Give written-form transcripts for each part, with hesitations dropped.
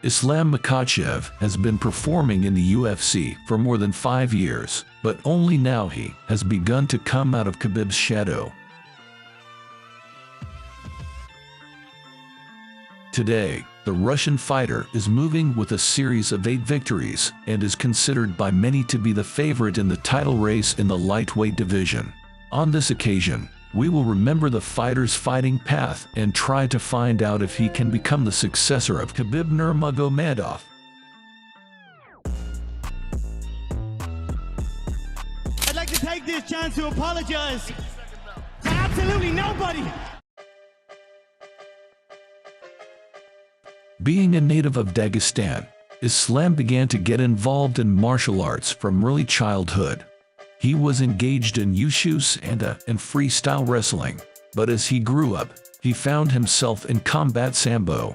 Islam Makhachev has been performing in the UFC for more than 5 years, but only now he has begun to come out of Khabib's shadow. Today, the Russian fighter is moving with a series of 8 victories and is considered by many to be the favorite in the title race in the lightweight division. On this occasion, we will remember the fighter's fighting path and try to find out if he can become the successor of Khabib Nurmagomedov. I'd like to take this chance to apologize to absolutely nobody. Being a native of Dagestan, Islam began to get involved in martial arts from early childhood. He was engaged in wushu and freestyle wrestling, but as he grew up, he found himself in combat sambo.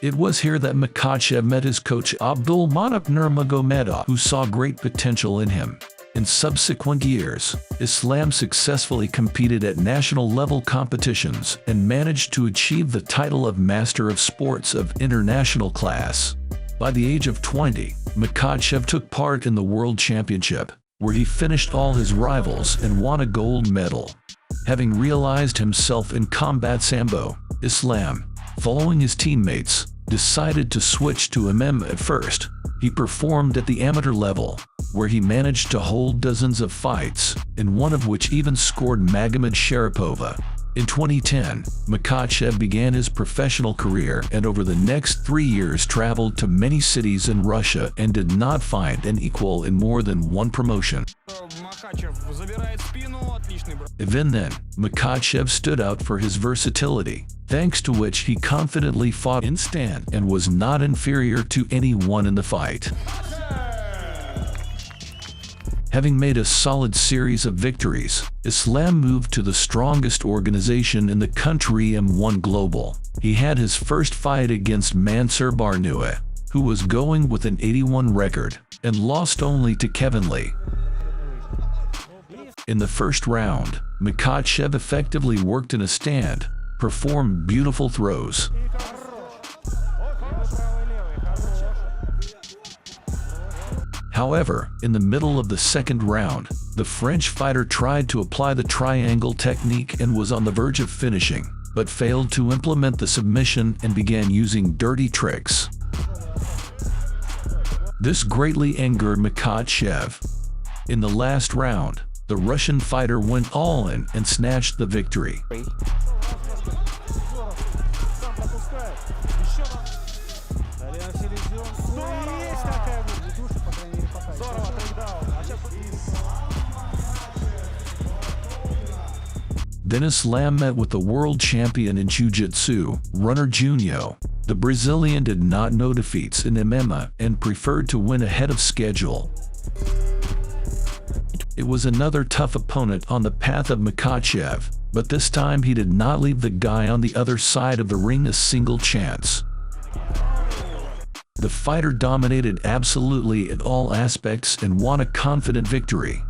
It was here that Makhachev met his coach Habib Nurmagomedov, who saw great potential in him. In subsequent years, Islam successfully competed at national-level competitions and managed to achieve the title of Master of Sports of international class. By the age of 20, Makhachev took part in the World Championship, where he finished all his rivals and won a gold medal. Having realized himself in combat sambo, Islam, following his teammates, decided to switch to MMA at first. He performed at the amateur level, where he managed to hold dozens of fights, in one of which even scored Magomed Sharapova. In 2010, Makhachev began his professional career and over the next 3 years traveled to many cities in Russia and did not find an equal in more than one promotion. Even then, Makhachev stood out for his versatility, thanks to which he confidently fought in stand and was not inferior to anyone in the fight. Having made a solid series of victories, Islam moved to the strongest organization in the country, M1 Global. He had his first fight against Mansur Barnua, who was going with an 81 record, and lost only to Kevin Lee. In the first round, Makhachev effectively worked in a stand, performed beautiful throws. However, in the middle of the second round, the French fighter tried to apply the triangle technique and was on the verge of finishing, but failed to implement the submission and began using dirty tricks. This greatly angered Makhachev. In the last round, the Russian fighter went all in and snatched the victory. Then Islam met with the world champion in Jiu-Jitsu, Runner Junio. The Brazilian did not know defeats in MMA and preferred to win ahead of schedule. It was another tough opponent on the path of Makhachev, but this time he did not leave the guy on the other side of the ring a single chance. The fighter dominated absolutely in all aspects and won a confident victory.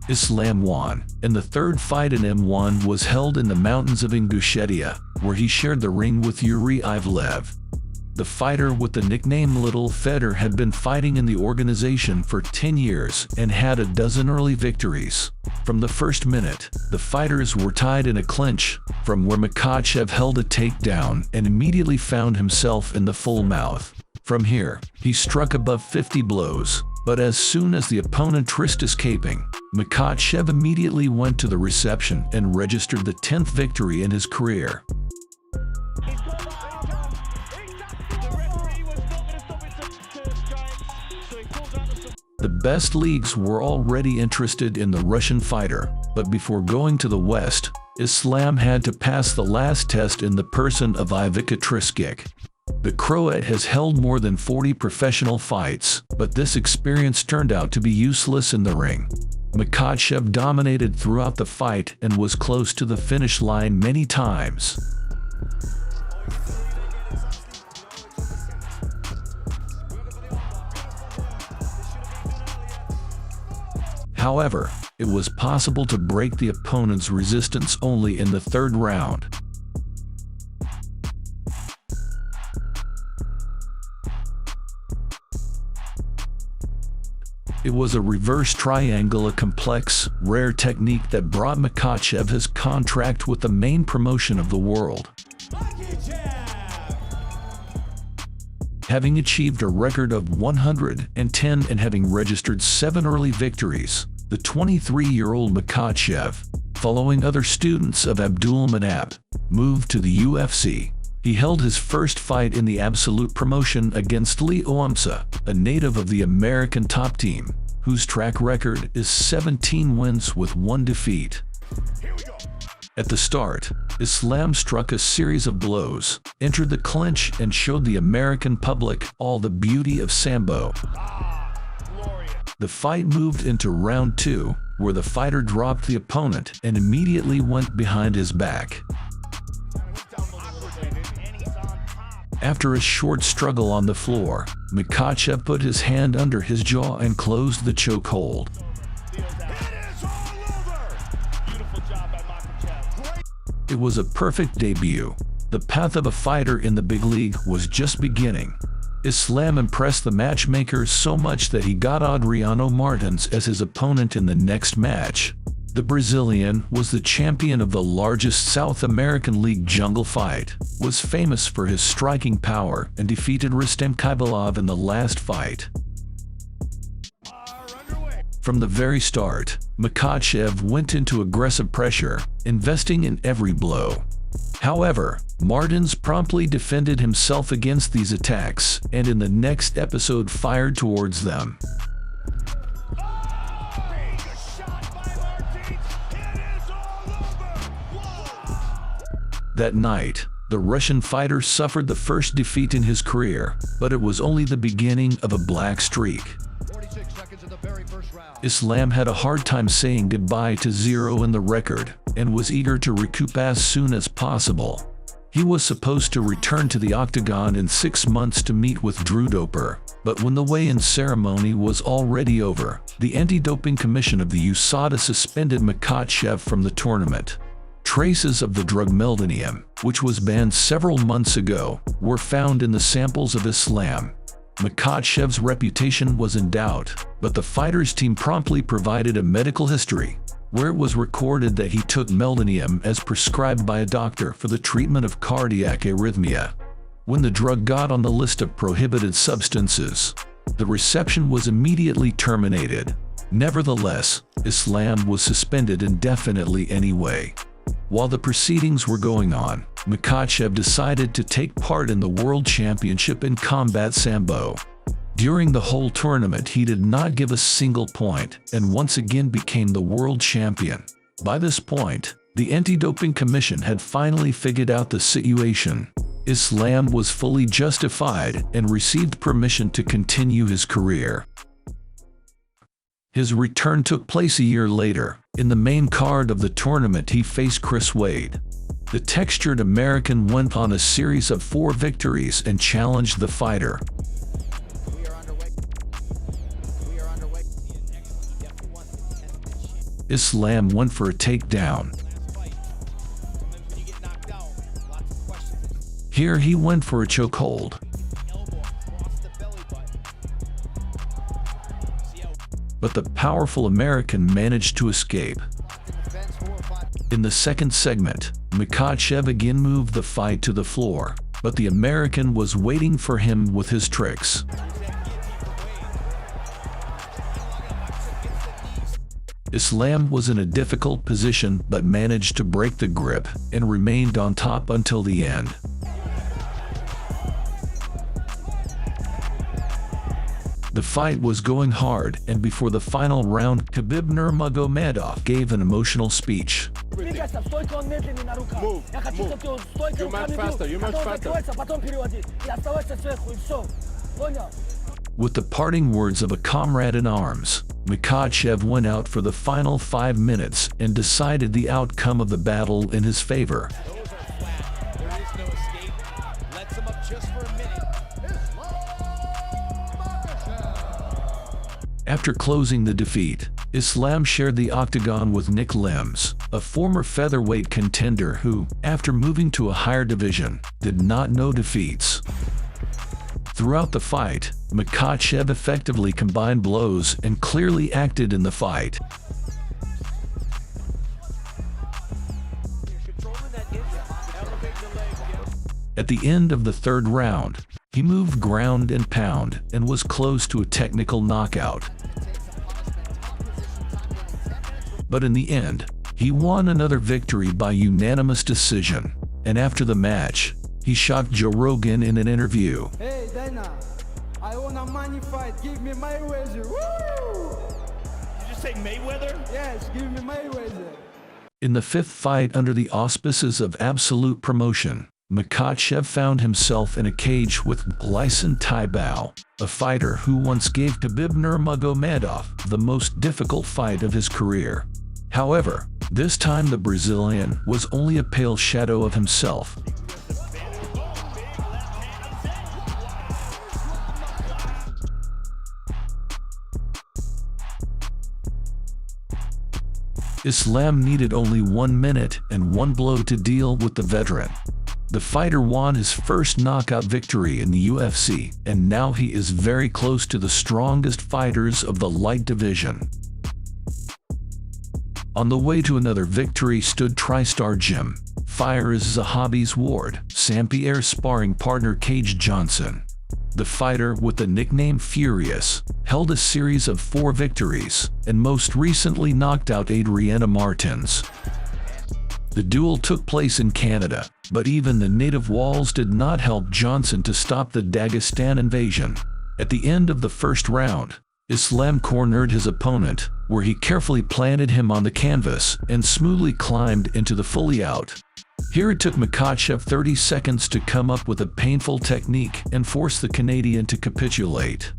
Islam won, and the third fight in M1 was held in the mountains of Ingushetia, where he shared the ring with Yuri Ivlev. The fighter with the nickname Little Fedor had been fighting in the organization for 10 years and had a dozen early victories. From the first minute, the fighters were tied in a clinch, from where Makhachev held a takedown and immediately found himself in the full mouth. From here, he struck above 50 blows, but as soon as the opponent risked escaping, Makhachev immediately went to the reception and registered the 10th victory in his career. The best leagues were already interested in the Russian fighter, but before going to the West, Islam had to pass the last test in the person of Ivica Triskic. The Croat has held more than 40 professional fights, but this experience turned out to be useless in the ring. Makhachev dominated throughout the fight and was close to the finish line many times. However, it was possible to break the opponent's resistance only in the third round. It was a reverse triangle, a complex, rare technique that brought Makhachev his contract with the main promotion of the world. Having achieved a record of 110 and having registered 7 early victories, the 23-year-old Makhachev, following other students of Abdulmanap, moved to the UFC. He held his first fight in the absolute promotion against Leo Umsa, a native of the American top team, whose track record is 17 wins with 1 defeat. At the start, Islam struck a series of blows, entered the clinch, and showed the American public all the beauty of Sambo. The fight moved into round 2, where the fighter dropped the opponent and immediately went behind his back. After a short struggle on the floor, Makhachev put his hand under his jaw and closed the chokehold. It was a perfect debut. The path of a fighter in the big league was just beginning. Islam impressed the matchmakers so much that he got Adriano Martins as his opponent in the next match. The Brazilian was the champion of the largest South American League jungle fight, was famous for his striking power, and defeated Rustem Khybalov in the last fight. From the very start, Makhachev went into aggressive pressure, investing in every blow. However, Martins promptly defended himself against these attacks, and in the next episode fired towards them. That night, the Russian fighter suffered the first defeat in his career, but it was only the beginning of a black streak. Islam had a hard time saying goodbye to 0 in the record, and was eager to recoup as soon as possible. He was supposed to return to the octagon in 6 months to meet with Drew Doper, but when the weigh-in ceremony was already over, the Anti-Doping Commission of the USADA suspended Makhachev from the tournament. Traces of the drug meldonium, which was banned several months ago, were found in the samples of Islam. Makhachev's reputation was in doubt, but the fighter's team promptly provided a medical history, where it was recorded that he took meldonium as prescribed by a doctor for the treatment of cardiac arrhythmia. When the drug got on the list of prohibited substances, the reception was immediately terminated. Nevertheless, Islam was suspended indefinitely anyway. While the proceedings were going on, Makhachev decided to take part in the World Championship in Combat Sambo. During the whole tournament he did not give a single point, and once again became the world champion. By this point, the Anti-Doping Commission had finally figured out the situation. Islam was fully justified and received permission to continue his career. His return took place a year later. In the main card of the tournament he faced Chris Wade. The textured American went on a series of 4 victories and challenged the fighter. Islam went for a takedown. Here he went for a chokehold. But the powerful American managed to escape. In the second segment, Makhachev again moved the fight to the floor, but the American was waiting for him with his tricks. Islam was in a difficult position but managed to break the grip and remained on top until the end. The fight was going hard, and before the final round, Khabib Nurmagomedov gave an emotional speech. Move. You're much faster. You're much faster. With the parting words of a comrade in arms, Makhachev went out for the final 5 minutes and decided the outcome of the battle in his favor. There is no escape. Let's him up just for a minute. After closing the defeat, Islam shared the octagon with Nick Lims, a former featherweight contender who, after moving to a higher division, did not know defeats. Throughout the fight, Makhachev effectively combined blows and clearly acted in the fight. At the end of the third round, he moved ground and pound and was close to a technical knockout. But in the end, he won another victory by unanimous decision, and after the match, he shocked Joe Rogan in an interview. Hey Dana, I want a money fight, give me Mayweather, woo! You just say Mayweather? Yes, give me Mayweather. In the fifth fight under the auspices of Absolute Promotion, Makhachev found himself in a cage with Lyson Taibao, a fighter who once gave Khabib Nurmagomedov the most difficult fight of his career. However, this time the Brazilian was only a pale shadow of himself. Islam needed only 1 minute and 1 blow to deal with the veteran. The fighter won his first knockout victory in the UFC, and now he is very close to the strongest fighters of the light division. On the way to another victory stood TriStar Gym, Fire's Zahabi's Ward, Saint-Pierre's sparring partner Cage Johnson. The fighter, with the nickname Furious, held a series of 4 victories, and most recently knocked out Adriana Martins. The duel took place in Canada, but even the native walls did not help Johnson to stop the Dagestan invasion. At the end of the first round, Islam cornered his opponent, where he carefully planted him on the canvas and smoothly climbed into the fully out. Here it took Makhachev 30 seconds to come up with a painful technique and force the Canadian to capitulate.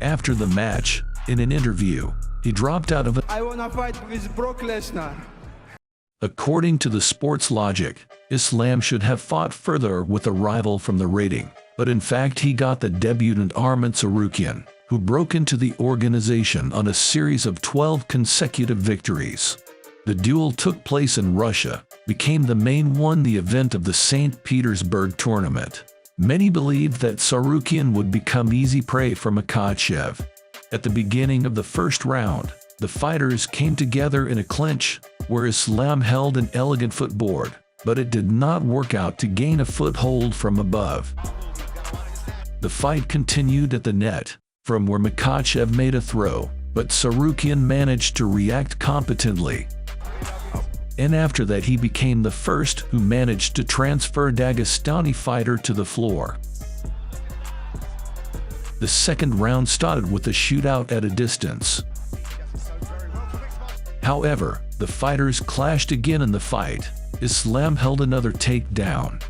After the match, in an interview, he dropped out of it. I wanna fight with Brock Lesnar. According to the Sports Logic, Islam should have fought further with a rival from the rating, but in fact he got the debutant Arman Tsarukyan, who broke into the organization on a series of 12 consecutive victories. The duel took place in Russia, became the main one the event of the St. Petersburg tournament. Many believed that Tsarukyan would become easy prey for Makhachev. At the beginning of the first round, the fighters came together in a clinch, where Islam held an elegant footboard, but it did not work out to gain a foothold from above. The fight continued at the net, from where Makhachev made a throw, but Tsarukyan managed to react competently. And after that he became the first who managed to transfer Dagestani fighter to the floor. The second round started with a shootout at a distance. However, the fighters clashed again in the fight. Islam held another takedown.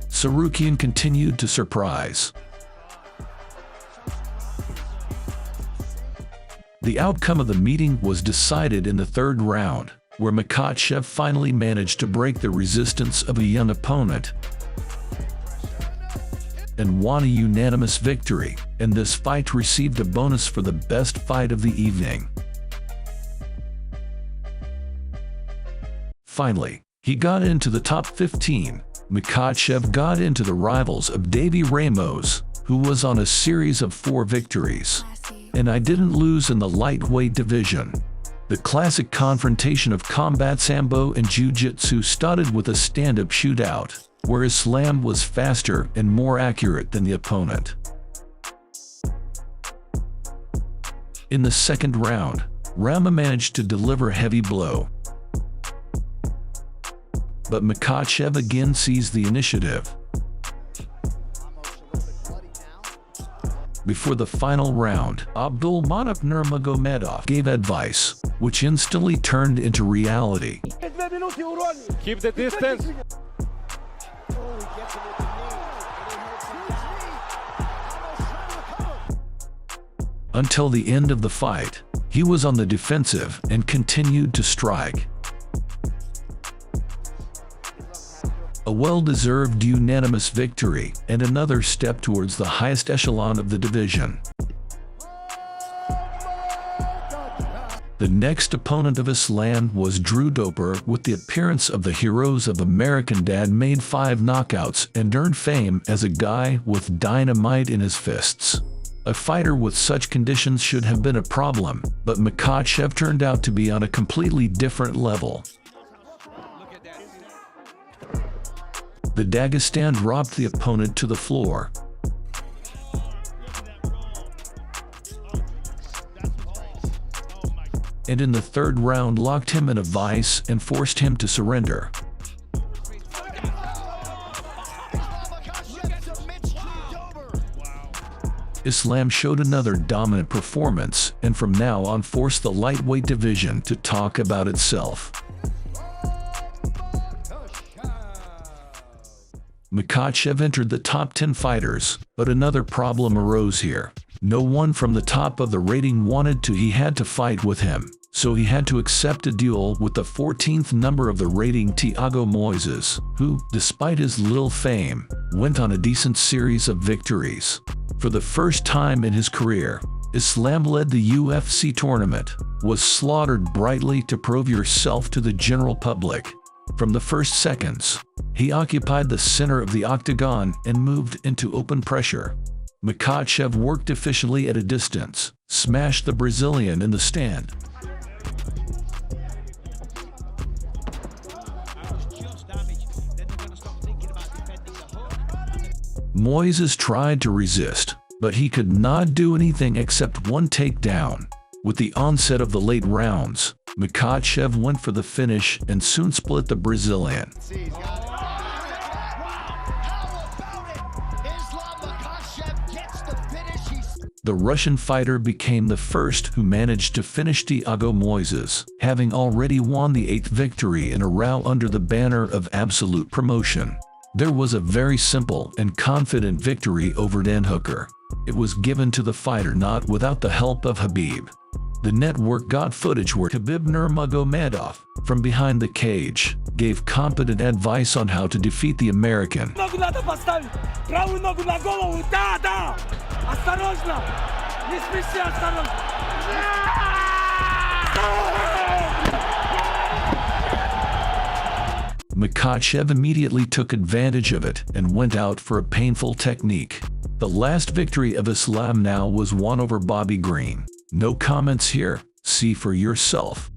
Tsarukyan continued to surprise. The outcome of the meeting was decided in the third round, where Makhachev finally managed to break the resistance of a young opponent and won a unanimous victory, and this fight received a bonus for the best fight of the evening. Finally, he got into the top 15. Makhachev got into the rivals of Davy Ramos, who was on a series of 4 victories. And I didn't lose in the lightweight division. The classic confrontation of combat sambo and jiu-jitsu started with a stand-up shootout, where Islam was faster and more accurate than the opponent. In the second round, Rama managed to deliver a heavy blow, but Makhachev again seized the initiative. Before the final round, Abdulmanap Nurmagomedov gave advice, which instantly turned into reality. Keep the distance. Until the end of the fight, he was on the defensive and continued to strike. A well-deserved unanimous victory and another step towards the highest echelon of the division. The next opponent of Islam was Drew Dober. With the appearance of the Heroes of American Dad, made 5 knockouts and earned fame as a guy with dynamite in his fists. A fighter with such conditions should have been a problem, but Makhachev turned out to be on a completely different level. The Dagestan dropped the opponent to the floor. And in the 3rd round locked him in a vice and forced him to surrender. Islam showed another dominant performance and from now on forced the lightweight division to talk about itself. Makhachev entered the top 10 fighters, but another problem arose here. No one from the top of the rating wanted to. He had to fight with him, so he had to accept a duel with the 14th number of the rating, Thiago Moises, who, despite his little fame, went on a decent series of victories. For the first time in his career, Islam led the UFC tournament, was slaughtered brightly to prove yourself to the general public. From the first seconds, he occupied the center of the octagon and moved into open pressure. Makhachev worked efficiently at a distance, smashed the Brazilian in the stand. Moises tried to resist, but he could not do anything except one takedown. With the onset of the late rounds, Makhachev went for the finish and soon split the Brazilian. The Russian fighter became the first who managed to finish Thiago Moises, having already won the 8th victory in a row under the banner of Absolute Promotion. There was a very simple and confident victory over Dan Hooker. It was given to the fighter not without the help of Habib. The network got footage where Khabib Nurmagomedov, from behind the cage, gave competent advice on how to defeat the American. Makhachev immediately took advantage of it and went out for a painful technique. The last victory of Islam now was won over Bobby Green. No comments here, see for yourself.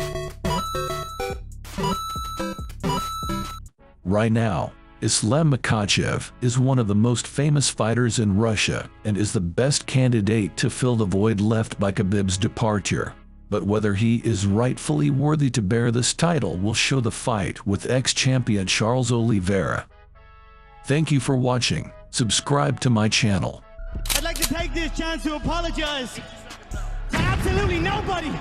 Right now, Islam Makhachev is one of the most famous fighters in Russia and is the best candidate to fill the void left by Khabib's departure. But whether he is rightfully worthy to bear this title will show the fight with ex-champion Charles Oliveira. Thank you for watching. Subscribe to my channel. I'd like to take this chance to apologize to absolutely nobody.